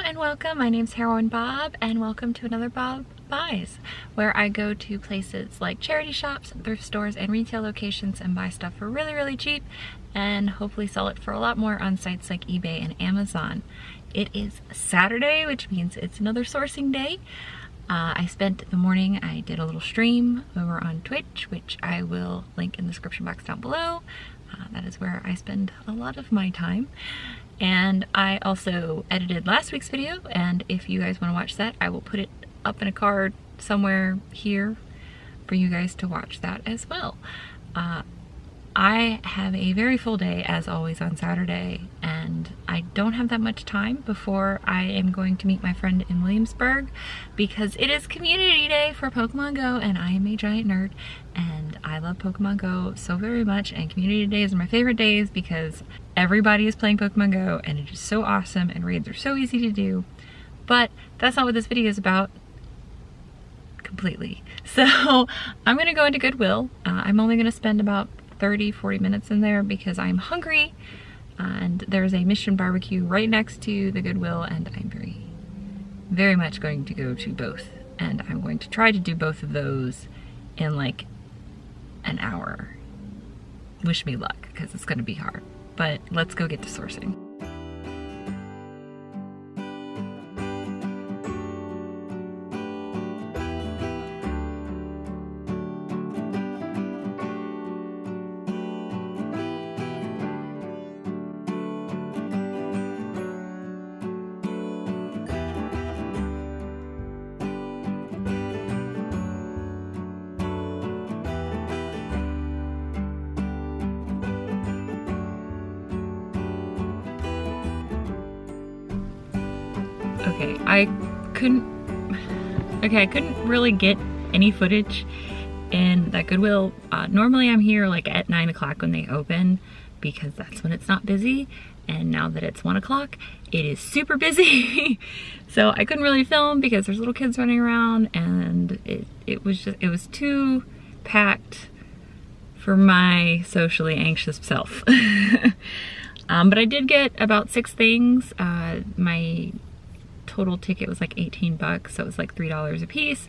and welcome. My name's Heroine Bob and welcome to another Bob Buys, where I go to places like charity shops, thrift stores, and retail locations and buy stuff for really cheap and hopefully sell it for a lot more on sites like eBay and Amazon. It is Saturday, which means it's another sourcing day. I spent the morning, I did a little stream over on Twitch, which I will link in the description box down below. That is where I spend a lot of my time. And I also edited last week's video, and if you guys want to watch that, I will put it up in a card somewhere here for you guys to watch that as well. I have a very full day as always on Saturday, and I don't have that much time before I am going to meet my friend in Williamsburg because it is community day for Pokemon Go, and I am a giant nerd and I love Pokemon Go so very much, and community days are my favorite days because everybody is playing Pokemon Go and it is so awesome and raids are so easy to do. But that's not what this video is about completely. So I'm gonna go into Goodwill. I'm only gonna spend about 30-40 minutes in there because I'm hungry, and there's a Mission barbecue right next to the Goodwill, and I'm very much going to go to both, and I'm going to try to do both of those in like an hour. Wish me luck because it's going to be hard, but let's go get to sourcing. Okay, I couldn't really get any footage in that Goodwill. Normally I'm here like at 9 o'clock when they open because that's when it's not busy, and now that it's 1 o'clock, it is super busy. So I couldn't really film because there's little kids running around, and it was too packed for my socially anxious self. But I did get about 6 things. My total ticket was like 18 bucks, so it was like $3 a piece,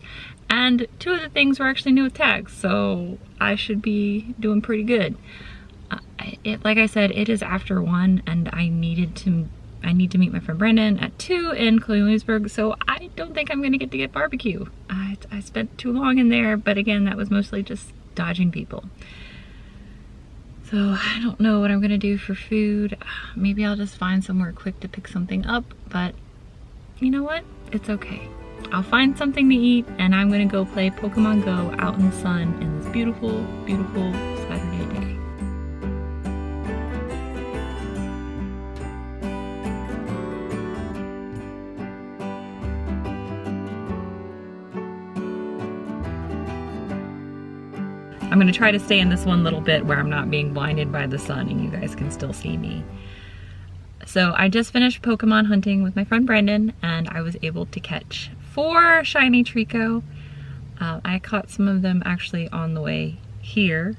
and 2 of the things were actually new with tags, so I should be doing pretty good. Like I said, it is after 1, and I need to meet my friend Brandon at 2 in Williamsburg, so I don't think I'm gonna get to get barbecue. I spent too long in there, but again, that was mostly just dodging people. So I don't know what I'm gonna do for food. Maybe I'll just find somewhere quick to pick something up, but you know what? It's okay. I'll find something to eat, and I'm gonna go play Pokemon Go out in the sun in this beautiful Saturday day. I'm gonna try to stay in this one little bit where I'm not being blinded by the sun and you guys can still see me. So I just finished Pokemon hunting with my friend Brandon, and I was able to catch 4 shiny Trico. I caught some of them actually on the way here.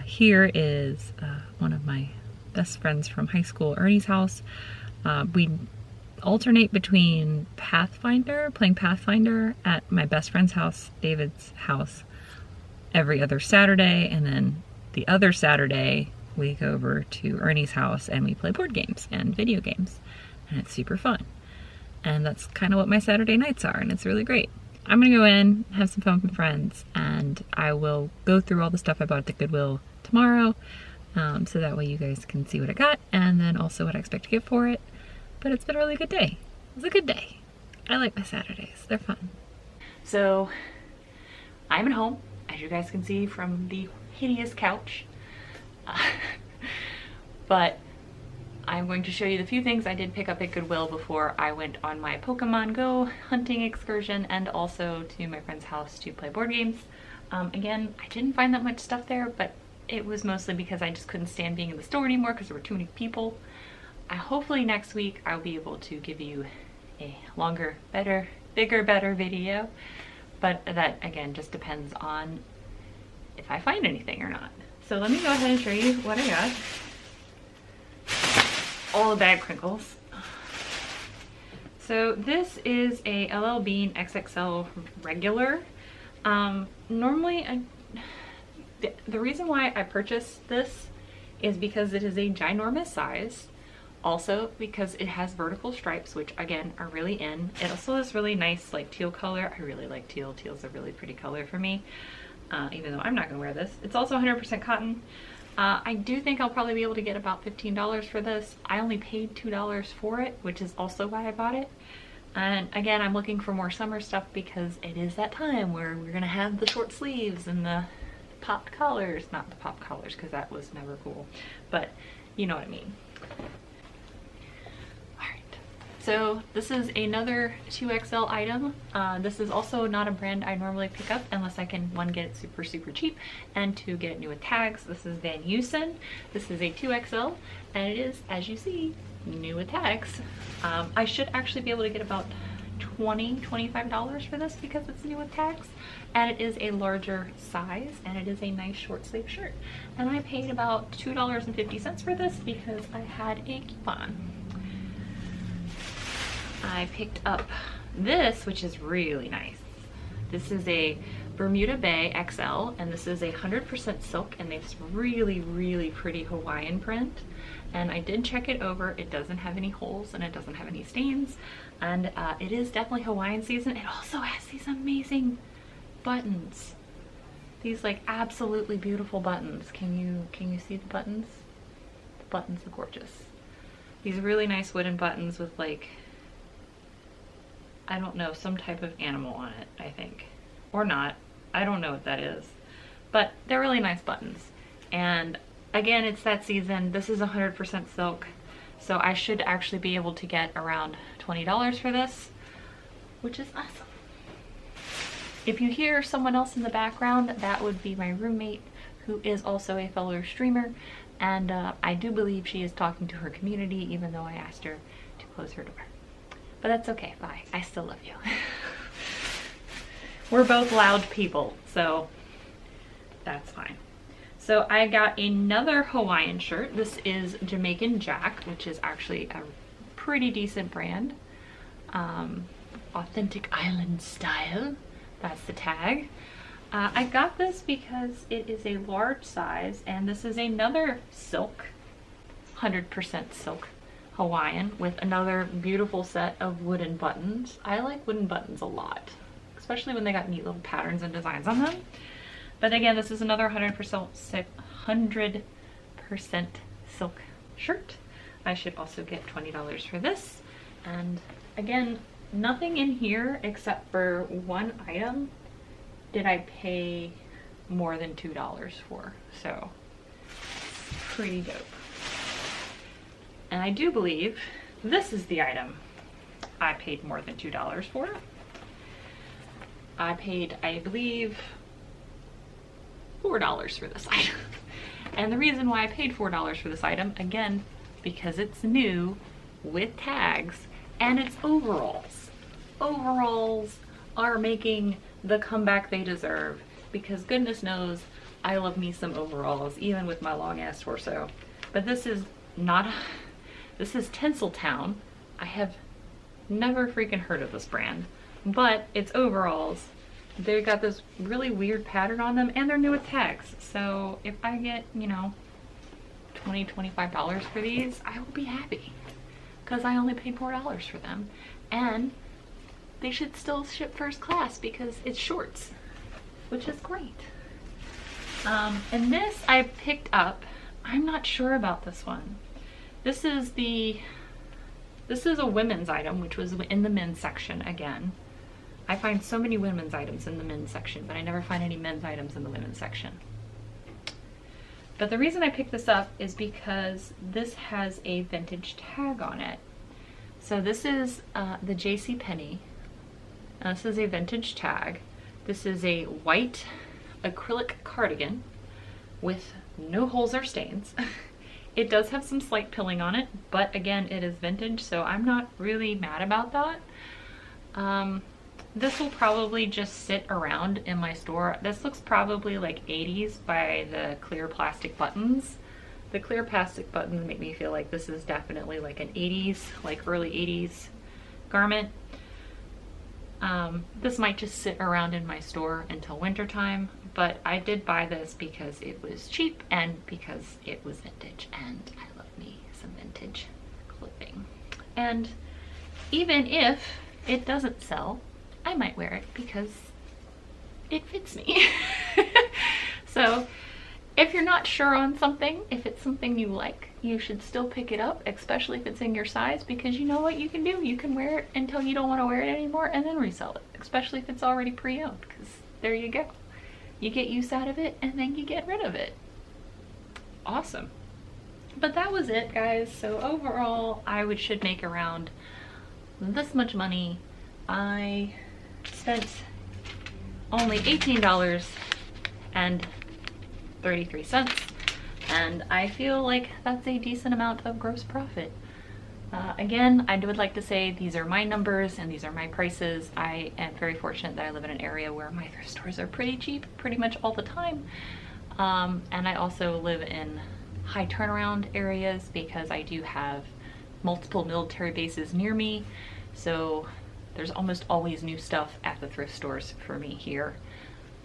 Here is one of my best friends from high school, Ernie's house. We alternate between playing Pathfinder at my best friend's house, David's house, every other Saturday, and then the other Saturday we go over to Ernie's house and we play board games and video games, and it's super fun. And that's kind of what my Saturday nights are, and it's really great. I'm gonna go in, have some fun with friends, and I will go through all the stuff I bought at the Goodwill tomorrow, so that way you guys can see what I got and then also what I expect to get for it. But it's been a really good day. It was a good day. I like my Saturdays, they're fun. So I'm at home, as you guys can see from the hideous couch. But I'm going to show you the few things I did pick up at Goodwill before I went on my Pokemon Go hunting excursion, and also to my friend's house to play board games. Again, I didn't find that much stuff there, but it was mostly because I just couldn't stand being in the store anymore because there were too many people. Hopefully next week I'll be able to give you a longer, better, bigger, better video, but that again just depends on if I find anything or not. So let me go ahead and show you what I got. All the bag crinkles. So this is a LL Bean XXL regular. Normally, the reason why I purchased this is because it is a ginormous size. Also because it has vertical stripes, which again are really in. It also has really nice like teal color. I really like teal. Teal's a really pretty color for me, even though I'm not gonna wear this. It's also 100% cotton. I do think I'll probably be able to get about $15 for this. I only paid $2 for it, which is also why I bought it. And again, I'm looking for more summer stuff because it is that time where we're gonna have the short sleeves and the popped collars. Not the popped collars, because that was never cool, but you know what I mean. So this is another 2XL item. This is also not a brand I normally pick up unless I can, one, get it super cheap, and two, get it new with tags. This is Van Heusen. This is a 2XL, and it is, as you see, new with tags. I should actually be able to get about $25 for this because it's new with tags, and it is a larger size, and it is a nice short sleeve shirt. And I paid about $2.50 for this because I had a coupon. I picked up this, which is really nice. This is a Bermuda Bay XL, and this is 100% silk, and it's really pretty Hawaiian print. And I did check it over. It doesn't have any holes and it doesn't have any stains, and it is definitely Hawaiian season. It also has these amazing buttons. These like absolutely beautiful buttons. Can you see the buttons? The buttons are gorgeous. These really nice wooden buttons with like, I don't know, some type of animal on it, I think. Or not. I don't know what that is. But they're really nice buttons. And again, it's that season. This is 100% silk. So I should actually be able to get around $20 for this, which is awesome. If you hear someone else in the background, that would be my roommate, who is also a fellow streamer. And I do believe she is talking to her community, even though I asked her to close her door. But that's okay, bye. I still love you. We're both loud people, so that's fine. So I got another Hawaiian shirt. This is Jamaican Jack, which is actually a pretty decent brand. Authentic island style, that's the tag. I got this because it is a large size, and this is another silk, 100% silk Hawaiian with another beautiful set of wooden buttons. I like wooden buttons a lot, especially when they got neat little patterns and designs on them. But again, this is another 100% silk shirt. I should also get $20 for this. And again, nothing in here except for one item did I pay more than $2 for. So pretty dope. And I do believe this is the item I paid more than $2 for. I paid, I believe, $4 for this item. And the reason why I paid $4 for this item, again, because it's new with tags and it's overalls. Overalls are making the comeback they deserve, because goodness knows I love me some overalls, even with my long ass torso. But this is not, this is Tinseltown. I have never freaking heard of this brand, but it's overalls. They got this really weird pattern on them, and they're new with tags. So if I get, you know, $20, $25 for these, I will be happy, because I only paid $4 for them. And they should still ship first class because it's shorts, which is great. And this I picked up. I'm not sure about this one. This is a women's item, which was in the men's section again. I find so many women's items in the men's section, but I never find any men's items in the women's section. But the reason I picked this up is because this has a vintage tag on it. So this is the JCPenney. This is a vintage tag. This is a white acrylic cardigan with no holes or stains. It does have some slight pilling on it, but again, it is vintage, so I'm not really mad about that. This will probably just sit around in my store. This looks probably like 80s by the clear plastic buttons. The clear plastic buttons make me feel like this is definitely like an 80s, like early 80s garment. This might just sit around in my store until winter time, but I did buy this because it was cheap and because it was vintage, and I love me some vintage clothing. And even if it doesn't sell, I might wear it because it fits me. So if you're not sure on something, if it's something you like, you should still pick it up, especially if it's in your size, because you know what you can do? You can wear it until you don't want to wear it anymore and then resell it, especially if it's already pre-owned, because there you go. You get use out of it and then you get rid of it. Awesome. But that was it, guys. So overall, I should make around this much money. I spent only $18.33, and I feel like that's a decent amount of gross profit. Again, I would like to say these are my numbers and these are my prices. I am very fortunate that I live in an area where my thrift stores are pretty cheap pretty much all the time. And I also live in high turnaround areas because I do have multiple military bases near me. So there's almost always new stuff at the thrift stores for me here.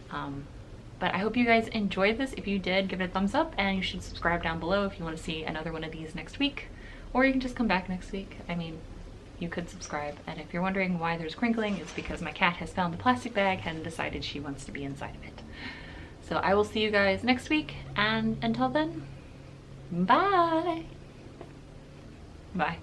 But I hope you guys enjoyed this. If you did, give it a thumbs up, and you should subscribe down below if you want to see another one of these next week. Or you can just come back next week. I mean, you could subscribe. And if you're wondering why there's crinkling, it's because my cat has found the plastic bag and decided she wants to be inside of it. So I will see you guys next week, and until then, bye! Bye.